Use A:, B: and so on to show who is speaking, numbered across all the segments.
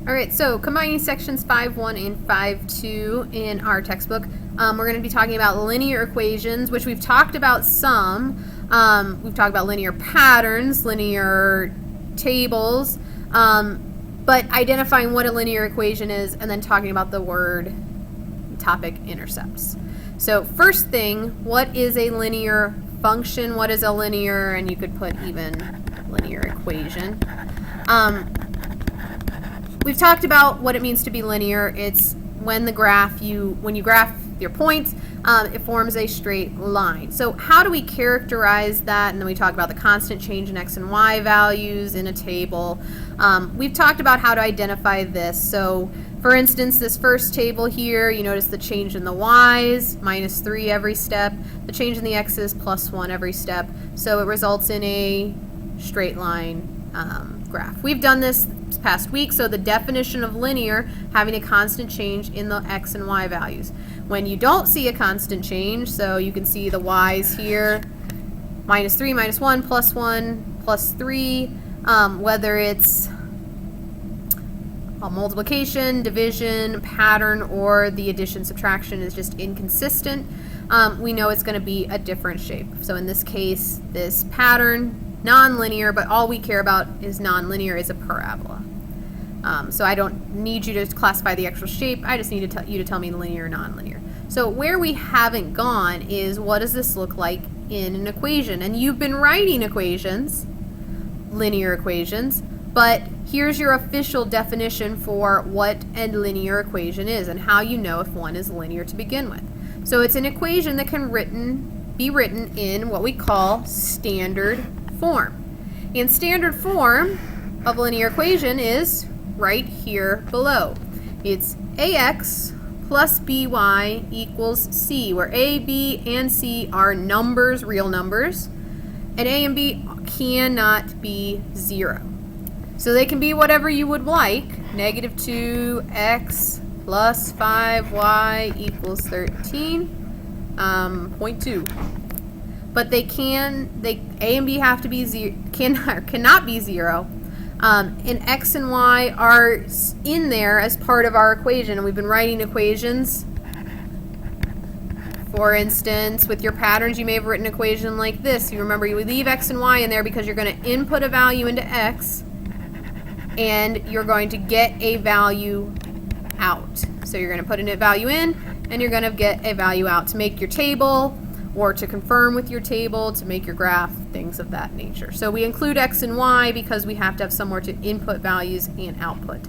A: All right, so combining sections 5.1 and 5.2 in our textbook, we're going to be talking about linear equations, which we've talked about some. We've talked about linear patterns, linear tables, but identifying what a linear equation is and then talking about the word topic intercepts. So first thing, what is a linear function? What is a linear, and you could put even linear equation. We've talked about what it means to be linear. It's when you graph your points, it forms a straight line. So how do we characterize that? And then we talk about the constant change in x and y values in a table. We've talked about how to identify this. So for instance, this first table here, you notice the change in the y's, -3 every step. The change in the x's, +1 every step. So it results in a straight line graph. We've done this past week, so the definition of linear, having a constant change in the x and y values. When you don't see a constant change, so you can see the y's here, -3, -1, +1, +3, whether it's a multiplication, division, pattern, or the addition, subtraction is just inconsistent, we know it's going to be a different shape. So in this case, this pattern, non-linear, but all we care about is non-linear, is a parabola. So I don't need you to classify the actual shape, I just need you to tell me linear or non-linear. So where we haven't gone is, what does this look like in an equation? And you've been writing equations, linear equations, but here's your official definition for what a linear equation is and how you know if one is linear to begin with. So it's an equation that can be written in what we call standard form. And standard form of a linear equation is right here below. It's ax plus by equals c, where a, b, and c are numbers, real numbers, and a and b cannot be 0. So they can be whatever you would like, -2x plus 5y equals 13.2. But a and b have to be cannot be 0. And x and y are in there as part of our equation, and we've been writing equations. For instance, with your patterns, you may have written an equation like this. You remember, you would leave x and y in there because you're going to input a value into x, and you're going to get a value out. So you're going to put a value in, and you're going to get a value out to make your table, or to confirm with your table, to make your graph, things of that nature. So we include x and y because we have to have somewhere to input values and output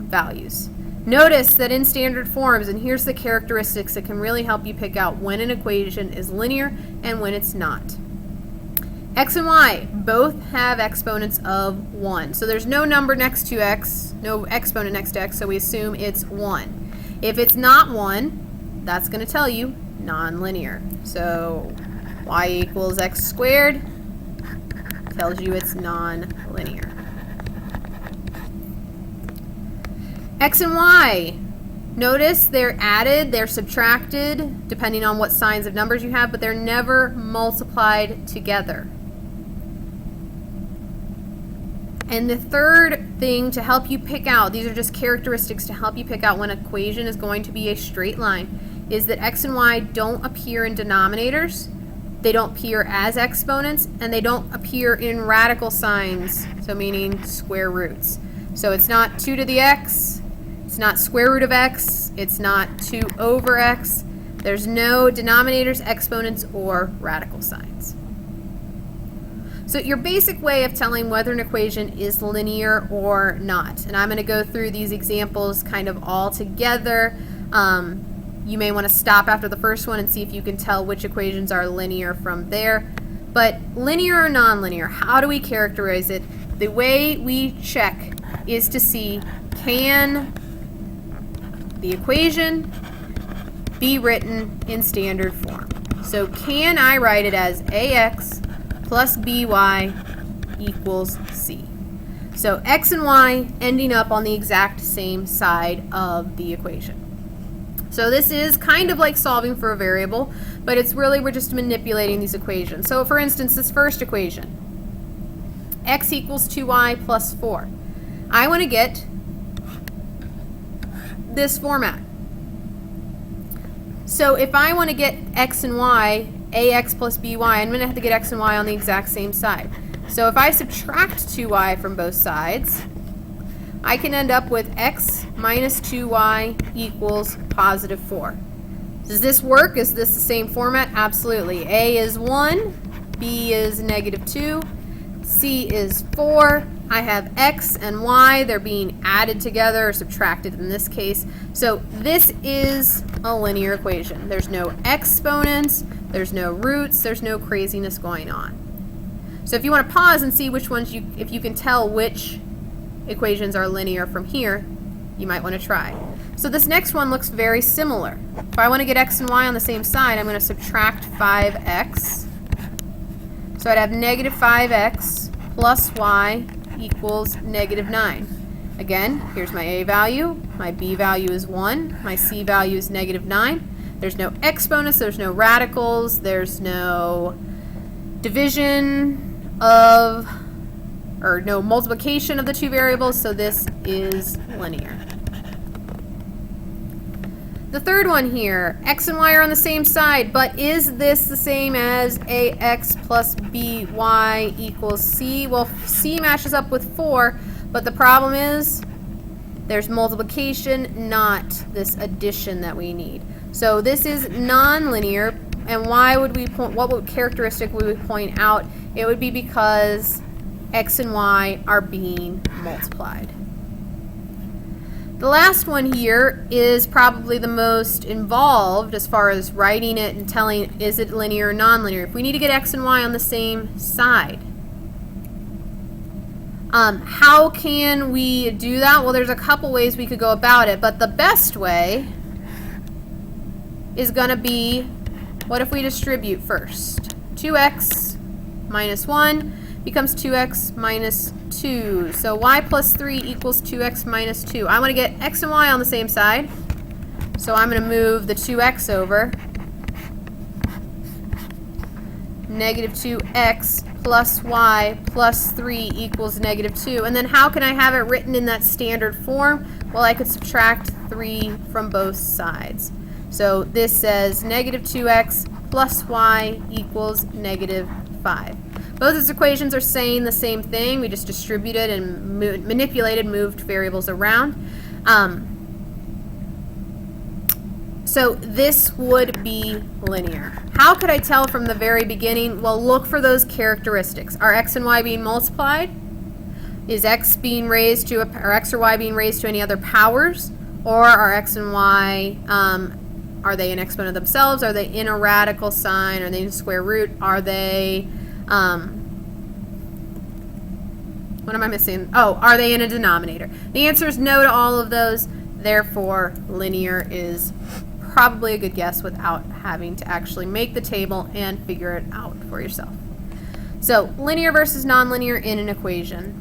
A: values. Notice that in standard forms, and here's the characteristics that can really help you pick out when an equation is linear and when it's not. X and y both have exponents of 1. So there's no number next to x, no exponent next to x, so we assume it's 1. If it's not 1, that's going to tell you non-linear. So y equals x squared tells you it's non-linear. X and y, notice they're added, they're subtracted, depending on what signs of numbers you have, but they're never multiplied together. And the third thing to help you pick out, these are just characteristics to help you pick out when an equation is going to be a straight line, is that x and y don't appear in denominators, they don't appear as exponents, and they don't appear in radical signs, so meaning square roots. So it's not 2 to the x, it's not square root of x, it's not 2 over x. There's no denominators, exponents, or radical signs. So your basic way of telling whether an equation is linear or not, and I'm going to go through these examples kind of all together. You may want to stop after the first one and see if you can tell which equations are linear from there. But linear or nonlinear, how do we characterize it? The way we check is to see, can the equation be written in standard form? So can I write it as ax plus by equals c? So x and y ending up on the exact same side of the equation. So this is kind of like solving for a variable, but it's really, we're just manipulating these equations. So for instance, this first equation, x equals 2y plus 4. I want to get this format. So if I want to get x and y, ax plus by, I'm going to have to get x and y on the exact same side. So if I subtract 2y from both sides, I can end up with x minus 2y equals positive 4. Does this work? Is this the same format? Absolutely. A is 1, B is negative 2, C is 4. I have x and y. They're being added together or subtracted in this case. So this is a linear equation. There's no exponents, there's no roots, there's no craziness going on. So if you want to pause and see which ones if you can tell which equations are linear from here, you might want to try. So this next one looks very similar. If I want to get x and y on the same side, I'm going to subtract 5x. So I'd have negative 5x plus y equals negative 9. Again, here's my a value, my b value is 1, my c value is negative 9. There's no exponents, there's no radicals, there's no division of, or no multiplication of the two variables, so this is linear. The third one here, x and y are on the same side, but is this the same as ax plus by equals c? Well, c matches up with 4, but the problem is there's multiplication, not this addition that we need. So this is nonlinear, and why would we point, what characteristic would we point out? It would be because x and y are being multiplied. The last one here is probably the most involved as far as writing it and telling is it linear or nonlinear. If we need to get x and y on the same side, how can we do that? Well, there's a couple ways we could go about it, but the best way is going to be, what if we distribute first? 2x minus 1 becomes 2x minus 2. So y plus 3 equals 2x minus 2. I want to get x and y on the same side. So I'm going to move the 2x over. Negative 2x plus y plus 3 equals negative 2. And then how can I have it written in that standard form? Well, I could subtract 3 from both sides. So this says negative 2x plus y equals negative 5. Both these equations are saying the same thing. We just distributed and manipulated, moved variables around. So this would be linear. How could I tell from the very beginning? Well, look for those characteristics. Are x and y being multiplied? Is x being raised to, or x or y being raised to any other powers? Or are x and y, are they an exponent themselves? Are they in a radical sign? Are they in a square root? Are they... what am I missing? Oh, are they in a denominator? The answer is no to all of those. Therefore, linear is probably a good guess without having to actually make the table and figure it out for yourself. So, linear versus nonlinear in an equation.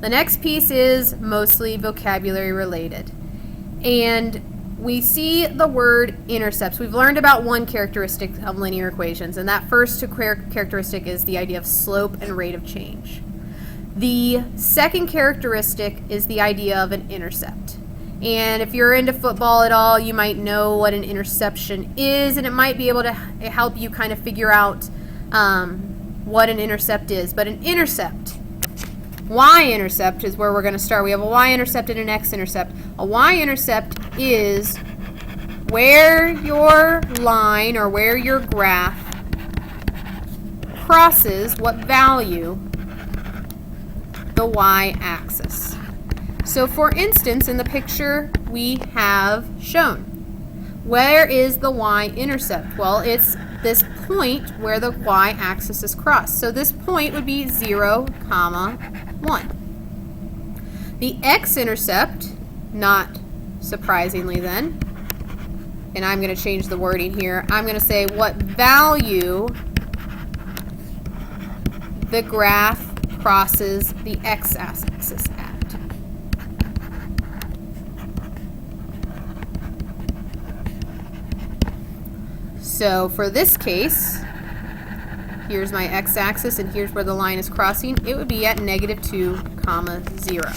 A: The next piece is mostly vocabulary related. And we see the word intercepts. We've learned about one characteristic of linear equations, and that first characteristic is the idea of slope and rate of change. The second characteristic is the idea of an intercept. And if you're into football at all, you might know what an interception is, and it might be able to help you kind of figure out what an intercept is. But an intercept, y-intercept is where we're going to start. We have a y-intercept and an x-intercept. A y-intercept is where your line or where your graph crosses what value? The y-axis. So for instance, in the picture we have shown, where is the y-intercept? Well, it's this point where the y-axis is crossed. So this point would be 0, 1. The x-intercept, not surprisingly then, and I'm going to change the wording here, I'm going to say what value the graph crosses the x-axis at. So for this case, here's my x-axis and here's where the line is crossing. It would be at -2, 0.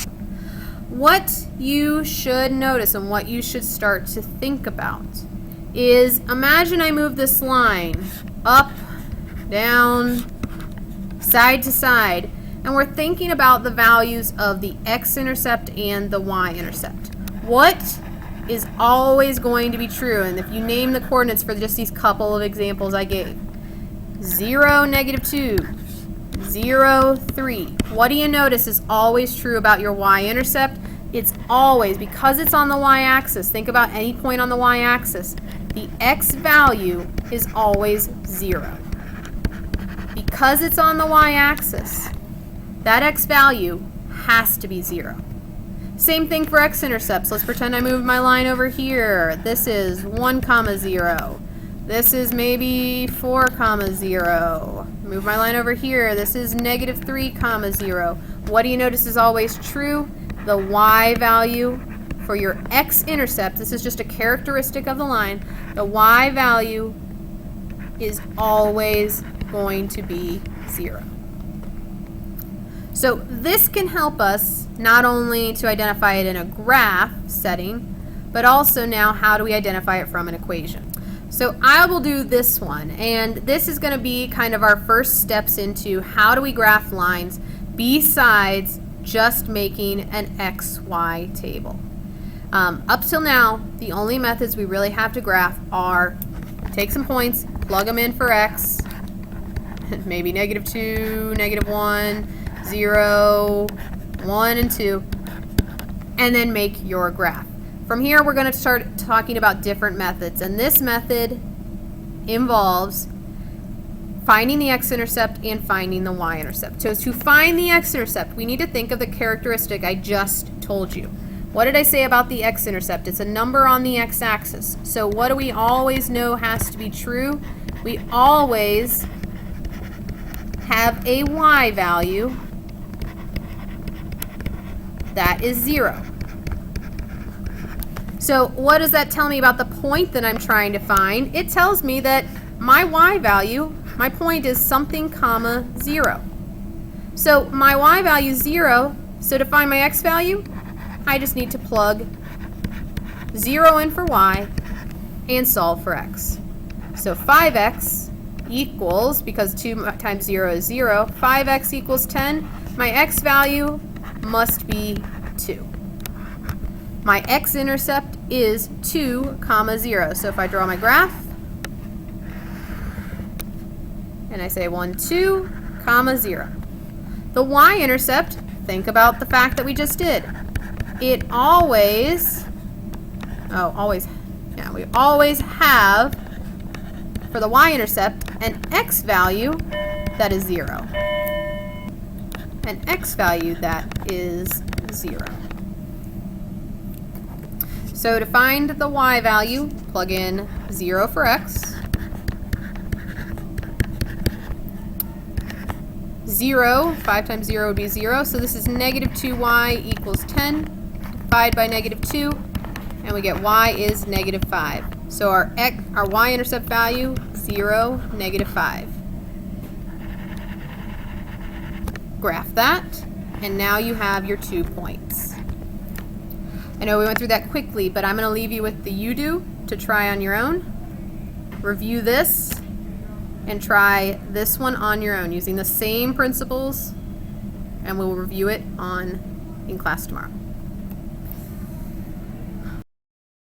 A: what you should notice and what you should start to think about is, imagine I move this line up, down, side to side, and we're thinking about the values of the x-intercept and the y-intercept. What is always going to be true? And if you name the coordinates for just these couple of examples I gave, 0, -2, 0, 3. What do you notice is always true about your y-intercept? It's always, because it's on the y-axis, think about any point on the y-axis, the x value is always 0. Because it's on the y-axis, that x value has to be 0. Same thing for x-intercepts. Let's pretend I moved my line over here. This is 1, 0. This is maybe 4, 0. Move my line over here. This is -3, 0. What do you notice is always true? The y value for your x-intercept, this is just a characteristic of the line, the y value is always going to be 0. So this can help us not only to identify it in a graph setting, but also now how do we identify it from an equation. So I will do this one, and this is going to be kind of our first steps into how do we graph lines besides just making an XY table. Up till now, the only methods we really have to graph are take some points, plug them in for x, maybe -2, -1, 0, 1, and 2, and then make your graph. From here, we're going to start talking about different methods, and this method involves finding the x-intercept and finding the y-intercept. So to find the x-intercept, we need to think of the characteristic I just told you. What did I say about the x-intercept? It's a number on the x-axis. So what do we always know has to be true? We always have a y value that is 0. So what does that tell me about the point that I'm trying to find? It tells me that my y value, my point is something, 0. So my y value is 0, so to find my x value, I just need to plug 0 in for y and solve for x. So 5x equals, because 2 times 0 is 0, 5x equals 10. My x value must be 2. My x-intercept is 2, 0. So if I draw my graph, and I say 1, 2, 0. The y-intercept, think about the fact that we just did. It always, we always have, for the y-intercept, an x value that is 0. An x value that is 0. So to find the y value, plug in 0 for x, 0, 5 times 0 would be 0, so this is -2y equals 10, divide by -2, and we get y is -5. So our y-intercept value, 0, -5. Graph that, and now you have your 2 points. I know we went through that quickly, but I'm going to leave you with the you-do to try on your own. Review this and try this one on your own using the same principles, and we'll review it in class tomorrow.